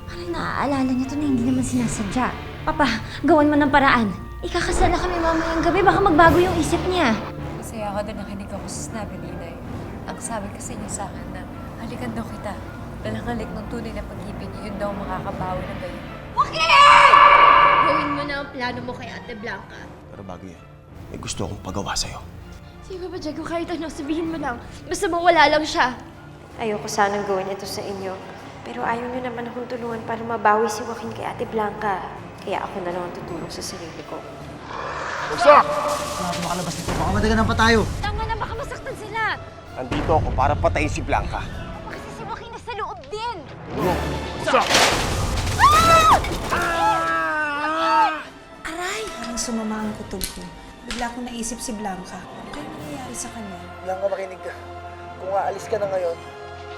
Parang naaalala niya to na hindi naman sinasadya. Papa, gawan mo ng paraan. Ikakasal na kami mamayang gabi, baka magbago yung isip niya. Masaya ako din nakinig ako sa sinabi ni Inay. Ang sabi kasi niya sa akin na halikan daw kita. Dalang-halik ng tunay na pag-ibig, yun daw makakabawi ng gayon. Gawin mo na ang plano mo kay Ate Blanca. Pero bago yan, may gusto akong pagawa sa'yo. Sige ba, Diego, kahit ano, sabihin mo lang. Basta mawala lang siya. Ayoko sanang gawin ito sa inyo. Pero ayaw niyo naman akong tulungan para mabawi si Joaquin kay Ate Blanca. Kaya ako na lang ang tutulong sa sarili ko. Basta! Makalabas nito. Baka madaganan pa tayo. Tama na, baka masaktan sila. Andito ako para patayin si Blanca. Kasi si Joaquin nasa loob din. Basta! Aray! Parang sumama ang kutob ko. Bigla akong naisip si Blanca. Ano kaya nangyayari sa kanya? Blanca, makinig ka. Kung aalis ka na ngayon,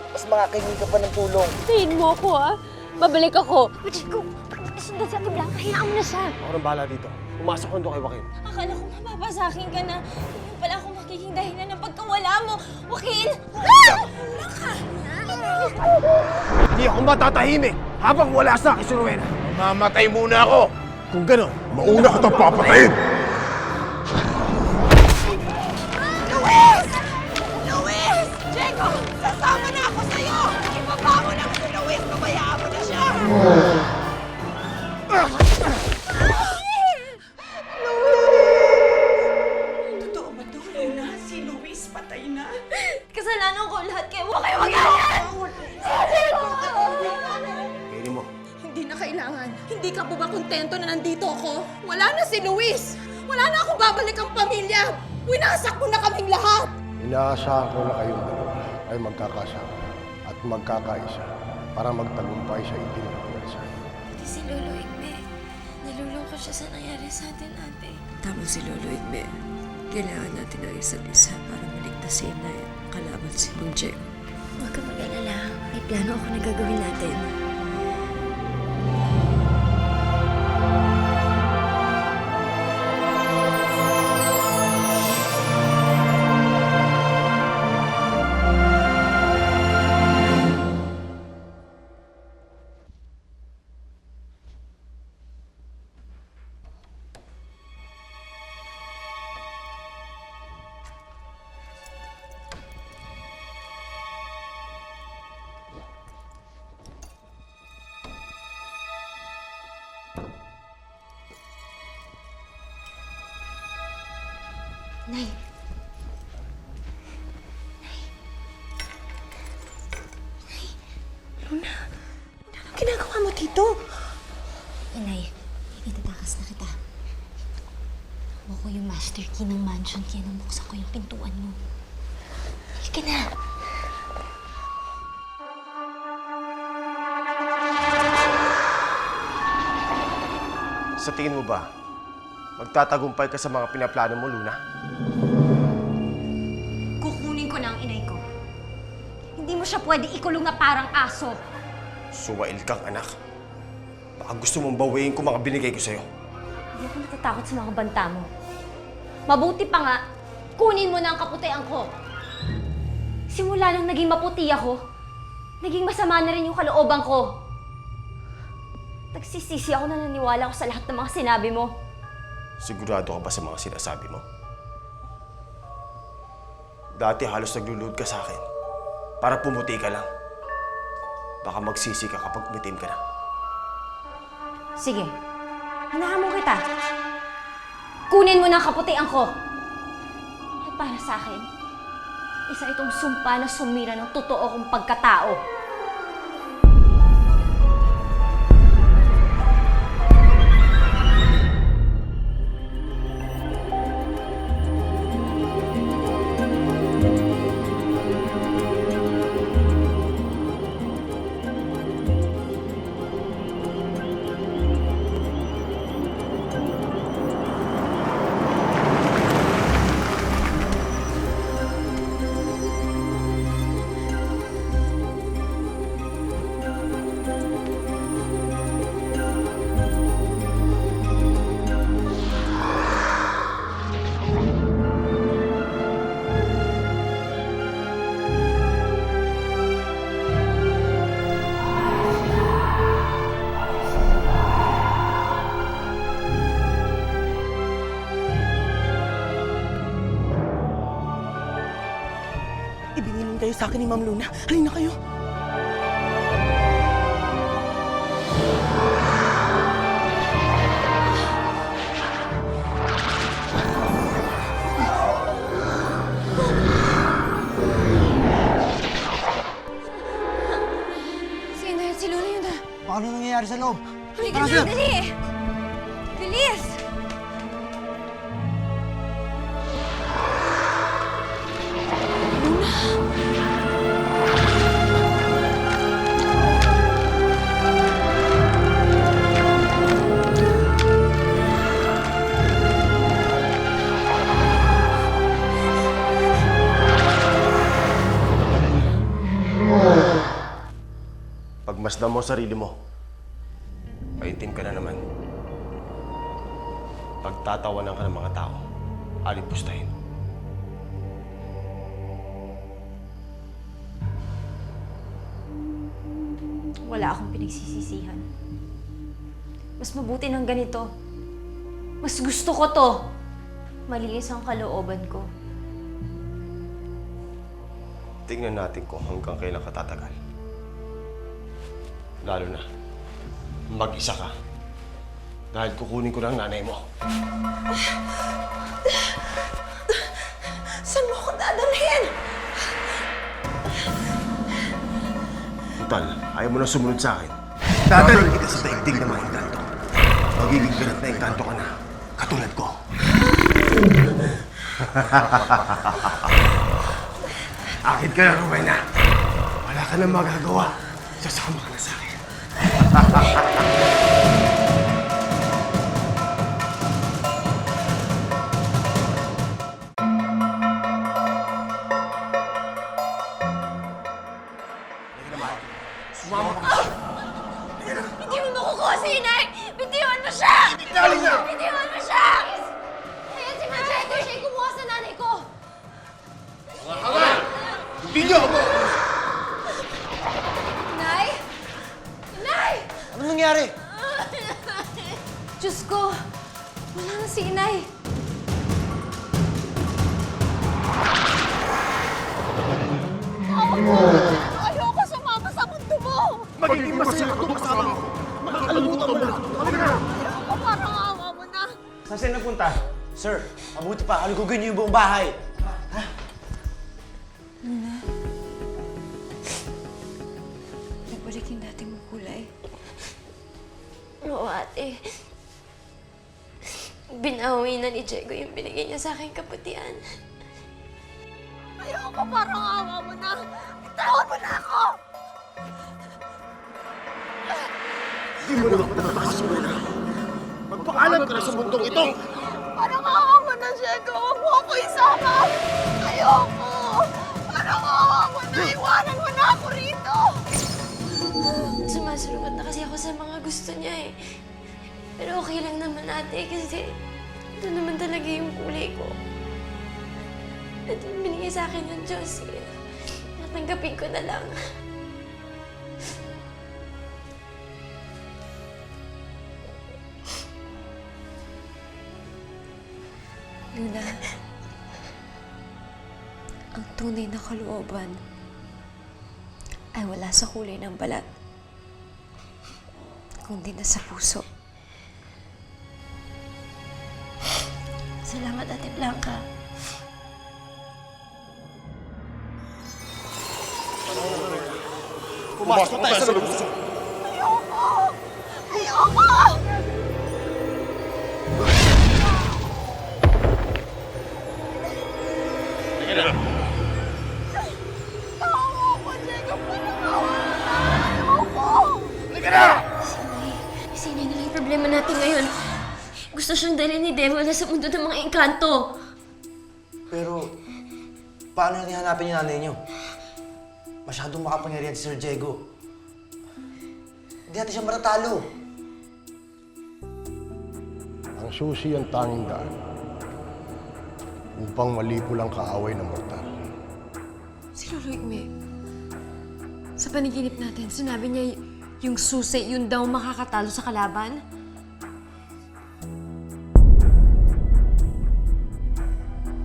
mas makakahingi ka pa ng tulong. Tayin mo ako, ah. Babalik ako. Diego, pag nakasundan si Ate Blanca, hayaan mo na siya. Ako nang bahala dito. Pumasok ko doon kay Joaquin. Akala ko mapapasakin ka na. Hindi pala ako magiging dahilan ng pagkawala mo. Joaquin! Hindi ako matatahimik habang wala sa akin si Rowena. Mamatay muna ako. Kung gano'n, Mauna kitang papatayin! Luis! Diego! Sasama na ako sa'yo! Ibaba mo lang si Luis! Pabayaan mo na siya! Totoo ba ito, Luna? Si Luis patay na? Kasalanan ko lahat kayo. Huwag kayo magalit! Pili mo. Hindi na kailangan. Hindi ka po ba kontento na nandito ako? Wala na si Luis! Wala na akong babalik ang pamilya! Winasak mo na kaming lahat! Inaasahan ko na kayong dalawa ay magkakasama at magkakaisa para magtagumpay sa itim na pwersa. Pati si Lolo Igbe. Nalulungkot siya sa nangyari sa atin, ate. Tama si Lolo Igbe. Kailangan natin ang isa't isa para maligtas si Inay at kalaban si Mang Diego. Huwag ka mag-alala. May plano ako na gagawin natin. Nay. Luna, anong ginagawa mo dito? Inay, itatakas na kita. Ako ko yung master key ng mansion kaya nung buksan ko yung pintuan mo. Halika na. Sa tingin mo ba, magtatagumpay ka sa mga pinaplano mo, Luna? Kukunin ko na ang inay ko. Hindi mo siya pwede ikulong na parang aso. Suwail kang anak. Baka gusto mong bawiin ko mga binigay ko sa'yo. Hindi ako natatakot sa mga banta mo. Mabuti pa nga, kunin mo na ang kaputian ko. Simula nung naging maputi ako, naging masama na rin yung kalooban ko. Nagsisisi ako na naniwala ko sa lahat ng mga sinabi mo. Sigurado ka ba sa mga sinasabi mo? Dati halos naglulod ka sa akin para pumuti ka lang. Baka magsisi ka kapag umitim ka na. Sige, hinahamon kita. Kunin mo na ang kaputian ko. At para sa akin, isa itong sumpa na sumira ng totoo kong pagkatao. kayo sa akin ni Ma'am Luna. Halina kayo. Si Inay at si Luna yun na. Paano nangyayari sa loob? Halika na, dali! Bilis! Pagmasdan mo sarili mo, maitim ka na naman. Pagtatawanan ka ng mga tao, alipustahin. Wala akong pinagsisisihan. Mas mabuti ng ganito. Mas gusto ko to. Malinis ang kalooban ko. Tingnan natin kung hanggang kailan ka tatagal. Lalo na, mag-isa ka. Dahil kukunin ko lang nanay mo. Saan mo ako dadalhin? Total, ayaw mo na sumunod sa akin. Dadalhin kita sa daigdig ng mga engkanto. Magiging ganat na engkanto ka na, katulad ko. Akit ka na, Rowena. Wala ka nang magagawa. Sasama ka na sa akin. Hindi mo makukuha si Inay! Bitiwan mo siya! Bitiwan mo siya! Ayan si Machado, siya yung kumuha sa nanay ko! Hindi niyo ako! Inay! Inay! Ano nangyari? Diyos ko! Wala na si Inay! Ayoko sumama sa mundo mo! Magiging masaya ako kasama mo! Makakalimutan mo na! Ayoko, parang awa mo na! Saan sila nagpunta? Sir, mabuti pa. Alugugin niyo yung buong bahay. Nagbalik yung dating mong kulay. Oo, ate. Binawi na ni Diego yung binigay niya sa akin kaputian. Ayoko, parang awa mo na! Bitawan mo na ako! Hindi mo na ako natatakas mo na! Magpaalam ka na sa mundong ito! Parang awa mo na, Diego! Huwag mo ako isama! Ayoko! Parang awa mo na! Iwanan mo na ako rito! Sumasalungat na kasi ako sa mga gusto niya eh. Pero okay lang naman ate kasi ito naman talaga yung kulay ko. At yung binigay sa akin ng Diyos, natanggapin ko na lang. Luna, ang tunay na kalooban ay wala sa kulay ng balat, kundi na sa puso. Salamat, Ate Blanca. Pumasok tayo sa lubos! Ayoko! Awa ko, Diego! Parang awa mo na! Ayoko! Si Inay na lang yung problema natin ngayon. Gusto siyang dalhin ni Demo na sa mundo ng mga engkanto. Pero, paano natin hanapin yung nanay niyo? Masyadong makapangyarihan si Sir Diego. Hindi natin siya matatalo. Ang susi ang tanging daan upang malipo lang kaaway ng mortal. Si Lolo Igme, sa panaginip natin, sinabi niya yung susi, yun daw makakatalo sa kalaban?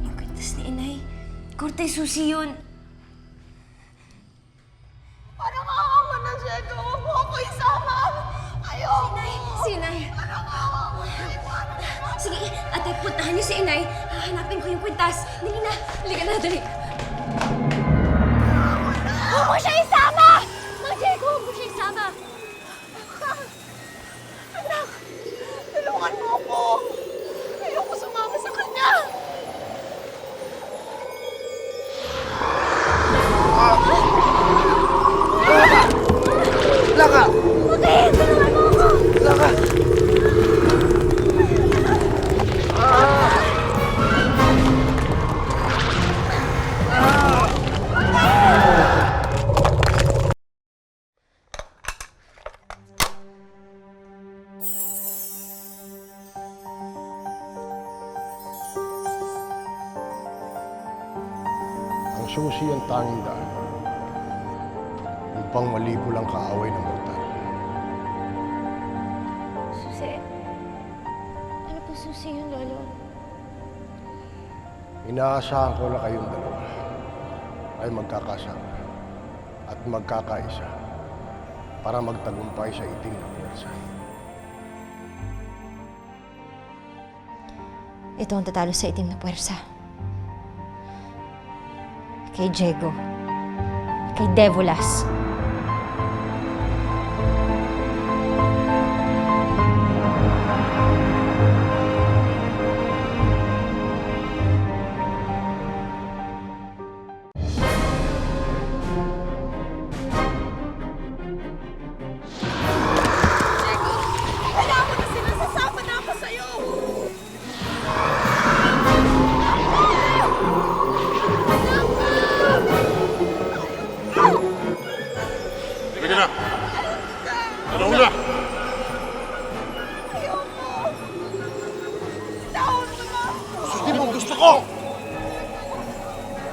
Yung kwintas ni Inay. Kurtay susi yun. Diego, huwag mo ako isama! Ayoko! Sinay! Sige, ate, puntahan niyo si Inay. Hahanapin ko yung kwintas. Dali na. Halika na, dali. Huwag mo siya isama! Mang Diego, huwag mo siya isama! Anak, tulungan mo ako! Ayoko sumama sa kanya! Laka! Okay, tulungan mo ako! Laka! Ang susi ang tanging daan upang maligo lang kaaway ng mortal. Susi, ano po susi yun, Lolo? Inaasahan ko na kayong dalawa ay magkakasama at magkakaisa para magtagumpay sa iting na puwersa. Ito ang tatalo sa itim na puwersa. Kay Diego. Kay Devolas. Kaya mo na sila, sasama na ako sa'yo! Sige na! Ano na? Tawag mo na! Hindi mo gusto ko!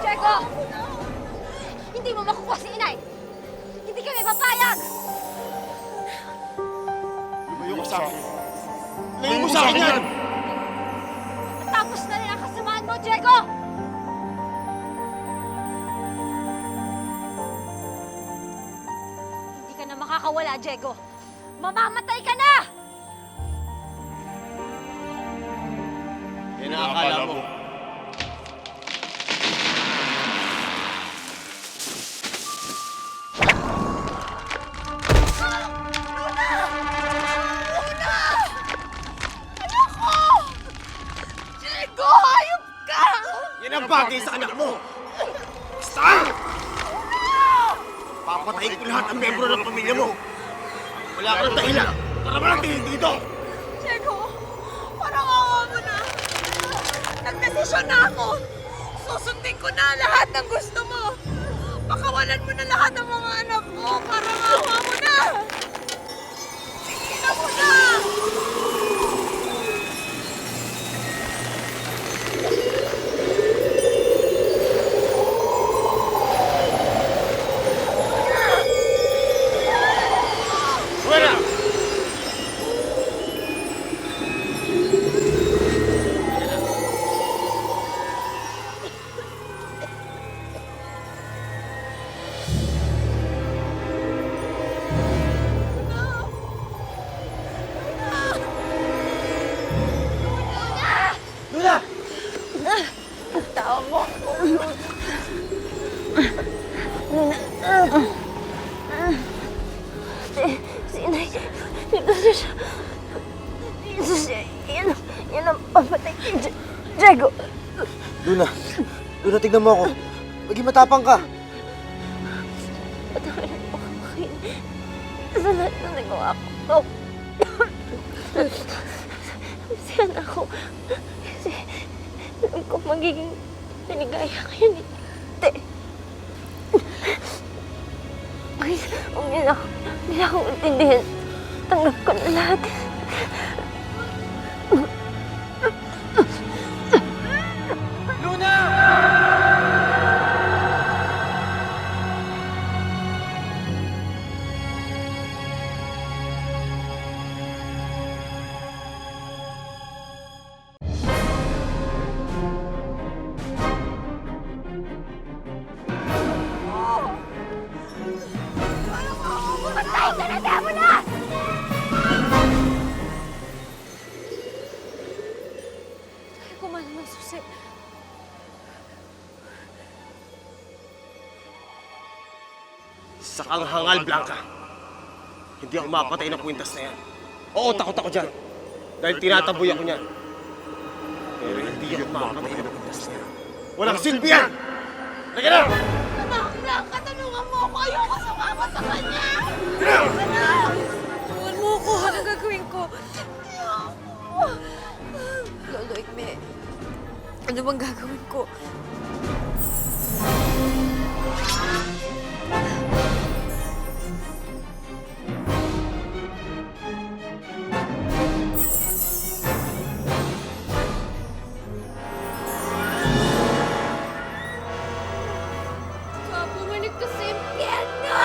Diego! Hindi mo makukuha si Inay! Hindi kami papayag! Lumayo ka sa akin. Layo mo sa akin yan! Tapos na rin ang kasamaan mo, Diego! Hindi ka na makakawala, Diego! Mamamatay ka na! Yan ang akala mo. Diego, hayop ka! Yan ang bagay sa anak mo! Saan? Papatayin ko lahat ang membro ng pamilya mo! Wala ka ng dahilan para walang tingin dito! Diego, parang awa mo na. Nagdesisyon na ako. Susundin ko na lahat ng gusto mo. Pakawalan mo na lahat ng mga anak ko. Parang awa mo na. Sige na mo na. Fuera! Luna! Tawag mo. Si Inay, dito siya. Dito siya. Yan ang pamatay kay Diego. Luna! Luna, tignan mo ako. Maging matapang ka. Patawarin mo ako kayo. Sa lahat na nagawa ko. Siyan ako. Kasi alam ko magiging maligaya kayo ni Te. Huwag niyo na akong intindihin. Tanggap ko na lahat. Parang ako ang hangal, Blanca. Hindi ako mapatay ng kwintas na yan. Oo, takot ako dyan. Dahil tinataboy ako niyan. Pero hindi ako mapatay ng kwintas na yan. Walang silbi yan! Halika na! Anak, Blanca, tanungan mo ako. Ayoko sumama sa kanya. Tulungan mo ako. Anong gagawin ko? Lolo Ikme, ano bang gagawin ko? Bumalik ka sa impyerno!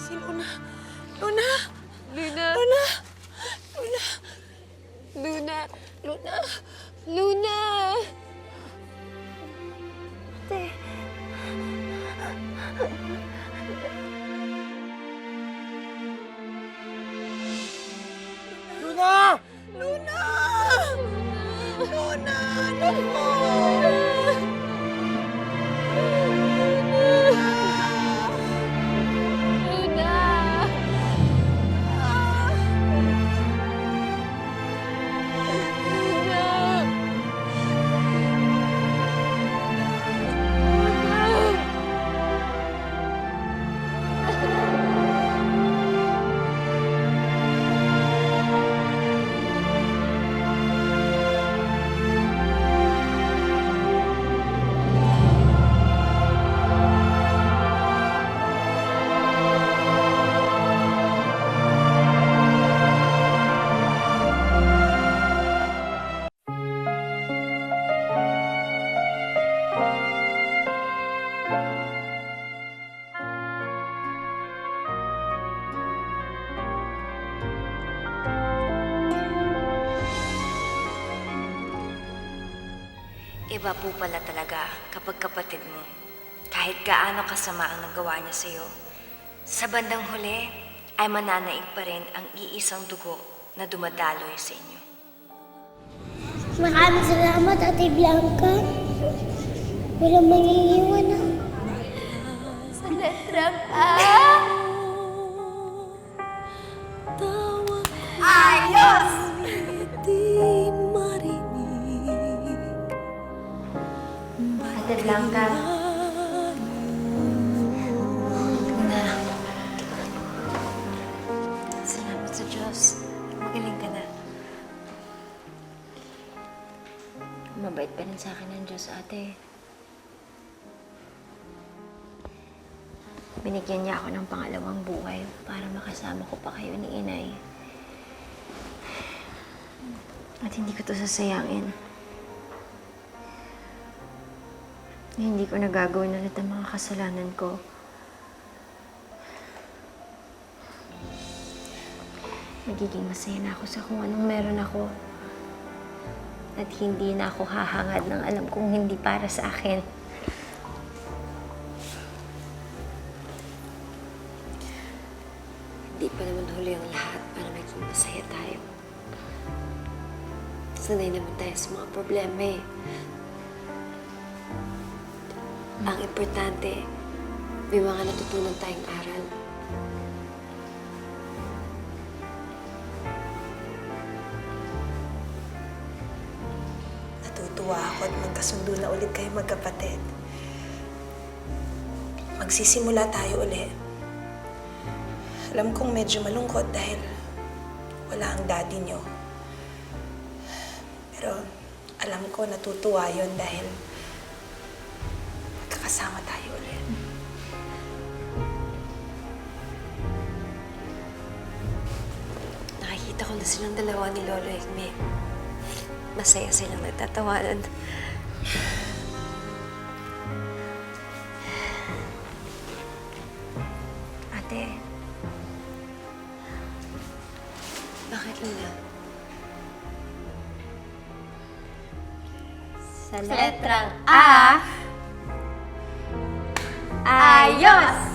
Si Luna. Luna! Luna! Luna! Luna! Luna! Luna! Luna! Ate. Luna! Luna! Luna! Anak mo! Luna! Iba po pala talaga kapag kapatid mo. Kahit gaano kasama ang nagawa niya sa'yo, sa bandang huli ay mananaig pa rin ang iisang dugo na dumadaloy sa inyo. Maraming salamat, Ate Blanca. Walang mangingiwan na. Sa letrang A. Ayos! Ate Blanca. Na. Salamat sa Diyos. Magaling ka na. Mabait pa rin sa akin ng Diyos, ate. Binigyan niya ako ng pangalawang buhay para makasama ko pa kayo ni Inay. At hindi ko to sasayangin. Hindi ko nagagawin ulit ang mga kasalanan ko. Magiging masaya na ako sa kung anong meron ako. At hindi na ako hahangad ng alam kong hindi para sa akin. Hindi pa naman huli ang lahat para maging masaya tayo. Sanay naman tayo sa mga problema eh. Ang importante, may mga natutunan tayong aral. Natutuwa ako at magkasundo na ulit kayo magkapatid. magsisimula tayo uli. Alam kong medyo malungkot dahil wala ang daddy niyo. Pero alam ko natutuwa yun dahil magkakasama tayo ulit. Nakikita ko na silang dalawa ni Lolo Ekme. Masaya silang nagtatawanan. Ate, bakit Lula? Sa letrang A, ayos!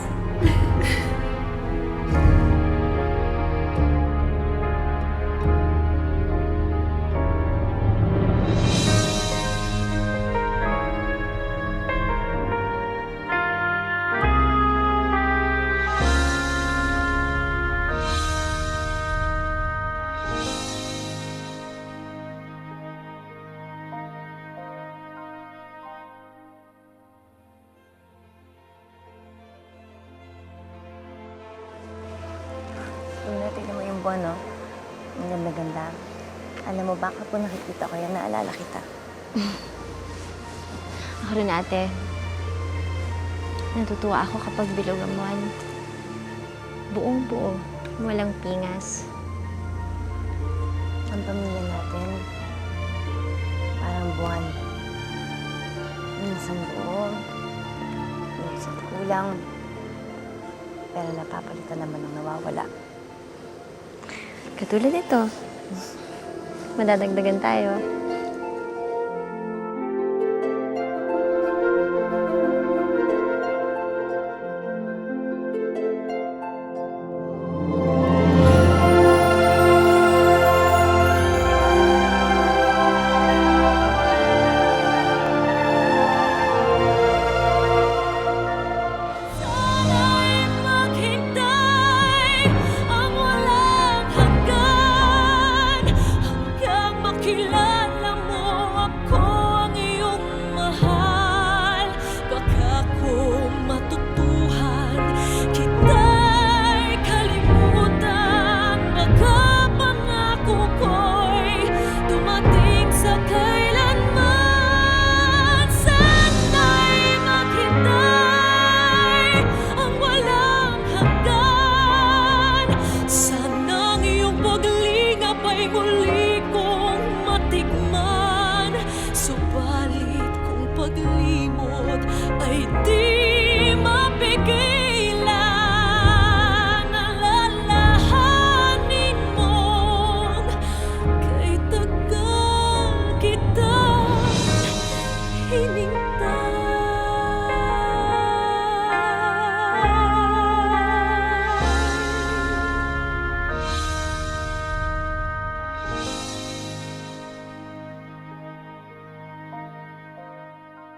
Luna, tignan mo yung buwan, no? Ang ganda-ganda. Alam mo, baka po nakikita ko yan, naalala kita. Ako rin, ate. Natutuwa ako kapag bilog ang buwan. Buong-buo. Walang pingas. Ang pamilya natin, parang buwan. Minsan buo, minsan kulang, pero napapalitan naman ng nawawala. Katulad ito. Madadagdagan tayo. Muli kong matikman, subalit kung paglimot ay di